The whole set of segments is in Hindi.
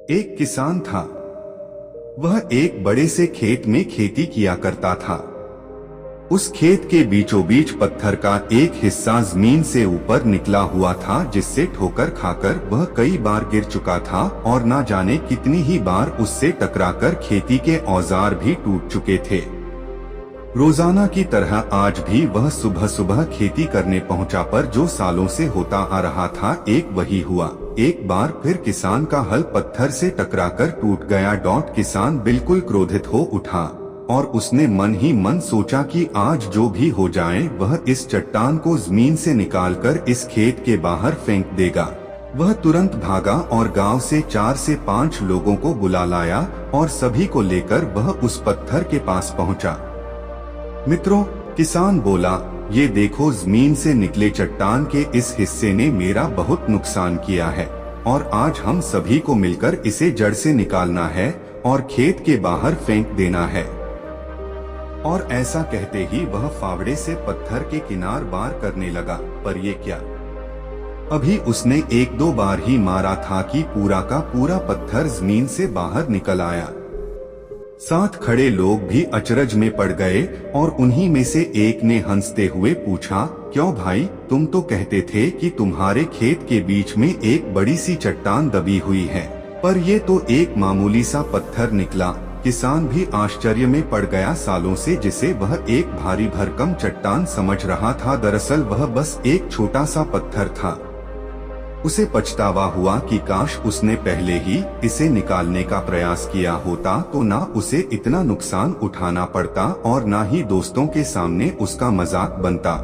एक किसान था। वह एक बड़े से खेत में खेती किया करता था। उस खेत के बीचों बीच पत्थर का एक हिस्सा जमीन से ऊपर निकला हुआ था, जिससे ठोकर खाकर वह कई बार गिर चुका था और न जाने कितनी ही बार उससे टकराकर खेती के औजार भी टूट चुके थे। रोजाना की तरह आज भी वह सुबह सुबह खेती करने पहुंचा, पर जो सालों से होता आ रहा था एक वही हुआ। एक बार फिर किसान का हल पत्थर से टकराकर टूट गया। किसान बिल्कुल क्रोधित हो उठा और उसने मन ही मन सोचा कि आज जो भी हो जाए वह इस चट्टान को जमीन से निकालकर इस खेत के बाहर फेंक देगा। वह तुरंत भागा और गांव से 4 से 5 लोगों को बुला लाया और सभी को लेकर वह उस पत्थर के पास पहुंचा। मित्रों, किसान बोला, ये देखो, जमीन से निकले चट्टान के इस हिस्से ने मेरा बहुत नुकसान किया है और आज हम सभी को मिलकर इसे जड़ से निकालना है और खेत के बाहर फेंक देना है। और ऐसा कहते ही वह फावड़े से पत्थर के किनार वार करने लगा। पर ये क्या, अभी उसने 1-2 बार ही मारा था कि पूरा का पूरा पत्थर जमीन से बाहर निकल आया। साथ खड़े लोग भी अचरज में पड़ गए और उन्हीं में से एक ने हंसते हुए पूछा, क्यों भाई, तुम तो कहते थे कि तुम्हारे खेत के बीच में एक बड़ी सी चट्टान दबी हुई है, पर ये तो एक मामूली सा पत्थर निकला। किसान भी आश्चर्य में पड़ गया। सालों से जिसे वह एक भारी भरकम चट्टान समझ रहा था, दरअसल वह बस एक छोटा सा पत्थर था। उसे पछतावा हुआ कि काश उसने पहले ही इसे निकालने का प्रयास किया होता, तो ना उसे इतना नुकसान उठाना पड़ता और ना ही दोस्तों के सामने उसका मजाक बनता।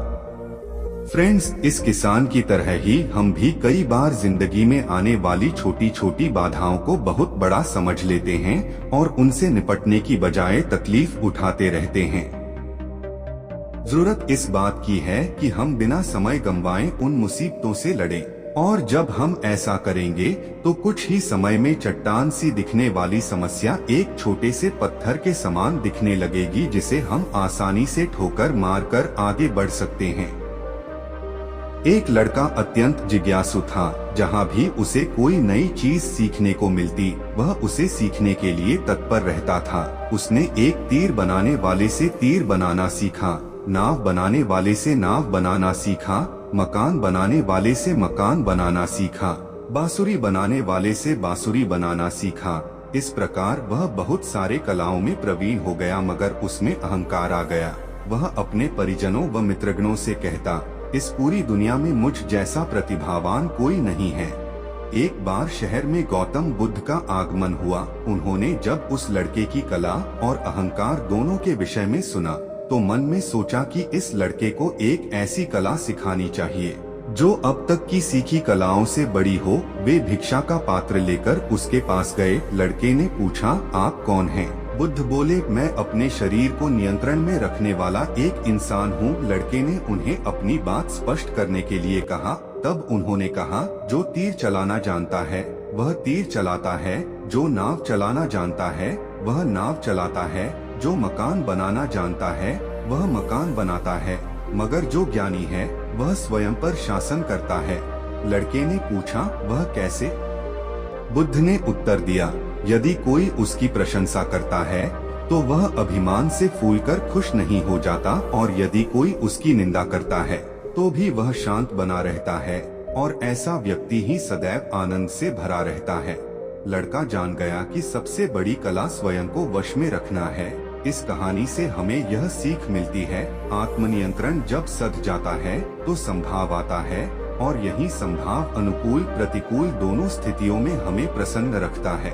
फ्रेंड्स, इस किसान की तरह ही हम भी कई बार जिंदगी में आने वाली छोटी छोटी बाधाओं को बहुत बड़ा समझ लेते हैं और उनसे निपटने की बजाय तकलीफ उठाते रहते हैं। जरूरत इस बात की है कि हम बिना समय गंवाए उन मुसीबतों से लड़ें, और जब हम ऐसा करेंगे तो कुछ ही समय में चट्टान सी दिखने वाली समस्या एक छोटे से पत्थर के समान दिखने लगेगी, जिसे हम आसानी से ठोकर मारकर आगे बढ़ सकते हैं। एक लड़का अत्यंत जिज्ञासु था। जहाँ भी उसे कोई नई चीज सीखने को मिलती, वह उसे सीखने के लिए तत्पर रहता था। उसने एक तीर बनाने वाले से तीर बनाना सीखा, नाव बनाने वाले से नाव बनाना सीखा, मकान बनाने वाले से मकान बनाना सीखा, बांसुरी बनाने वाले से बांसुरी बनाना सीखा। इस प्रकार वह बहुत सारे कलाओं में प्रवीण हो गया, मगर उसमें अहंकार आ गया। वह अपने परिजनों व मित्रगणों से कहता, इस पूरी दुनिया में मुझ जैसा प्रतिभावान कोई नहीं है। एक बार शहर में गौतम बुद्ध का आगमन हुआ। उन्होंने जब उस लड़के की कला और अहंकार दोनों के विषय में सुना, तो मन में सोचा कि इस लड़के को एक ऐसी कला सिखानी चाहिए जो अब तक की सीखी कलाओं से बड़ी हो। वे भिक्षा का पात्र लेकर उसके पास गए। लड़के ने पूछा, आप कौन हैं? बुद्ध बोले, मैं अपने शरीर को नियंत्रण में रखने वाला एक इंसान हूँ। लड़के ने उन्हें अपनी बात स्पष्ट करने के लिए कहा। तब उन्होंने कहा, जो तीर चलाना जानता है वह तीर चलाता है, जो नाव चलाना जानता है वह नाव चलाता है, जो मकान बनाना जानता है वह मकान बनाता है, मगर जो ज्ञानी है वह स्वयं पर शासन करता है। लड़के ने पूछा, वह कैसे? बुद्ध ने उत्तर दिया, यदि कोई उसकी प्रशंसा करता है तो वह अभिमान से फूलकर खुश नहीं हो जाता, और यदि कोई उसकी निंदा करता है तो भी वह शांत बना रहता है, और ऐसा व्यक्ति ही सदैव आनंद से भरा रहता है। लड़का जान गया कि सबसे बड़ी कला स्वयं को वश में रखना है। इस कहानी से हमें यह सीख मिलती है, आत्मनियंत्रण जब सध जाता है तो संभाव आता है, और यही संभाव अनुकूल प्रतिकूल दोनों स्थितियों में हमें प्रसन्न रखता है।